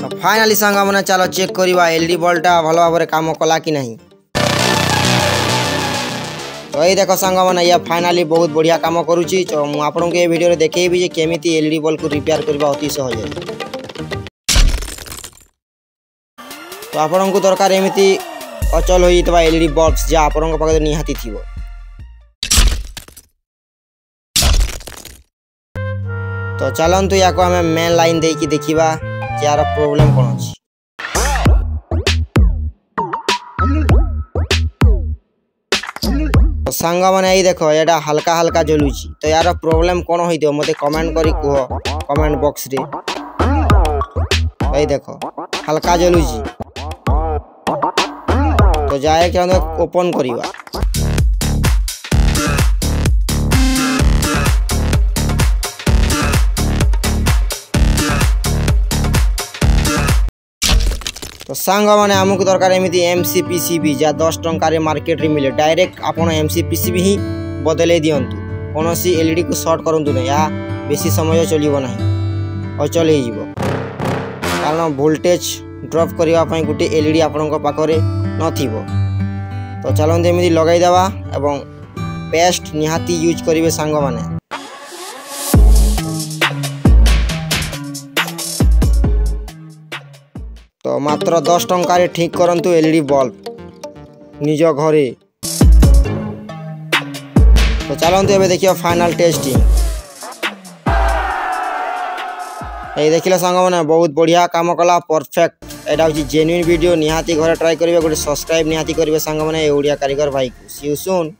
तो फाइनाली सांग मैंने चलो चेक करवा एलईडी बल्बटा भल भाव काम कला कि नहीं। तो ये देख सांग मैंने या फाइनाली बहुत बढ़िया काम करुच्ची। तो मुझे आपको ये वीडियो देखी केमी एलईडी बल्ब को रिपेयर करवा अति सहज। तो आपन को दरकार एमती अचल हो एलईडी बल्ब जहाँ आपण पाखे निहाती थी। तो चलतु या आम मेन लाइन देकी देखा यार प्रोब्लेम कौन अच्छी। तो सांग मैंने ये देख यहाँ हल्का हल्का जलुची। तो यार प्रोब्लेम कौन हो मत कमेंट करी कह कमेंट बॉक्स रे। ये देख हल्का जलुची। तो जाए क्या ओपन करवा। तो सांग मैंने आमको दरकार एमती एमसी पीसीबी जहाँ 10 टंकार मार्केट रे मिले डायरेक्ट आपन एमसी पीसीबी ही बदले दिंतु। कौन सी एलईडी को सर्ट करूँ ना या बेसी समय चलो ना अचल हो कारण वोल्टेज ड्रॉप करने गोटे एलईडी आपण पाखे नथिबो। तो चलते एमती लगईदेवा एवं पेस्ट निहाती यूज करेंगे सांग मैंने। तो मात्र 10 टंकार ठीक करंतु एलईडी बल्ब निज घरे। तो चलते एबे देखियो फाइनल टेस्टिंग। ये देखिले सांग मैंने बहुत बढ़िया काम कला परफेक्ट। एटा होची जेन्युइन वीडियो निहाती घरे ट्राई करिवे। गोटे सब्सक्राइब निहाती करिवे सांग मैंने ओडिया कारीगर भाई को। सी यू सून।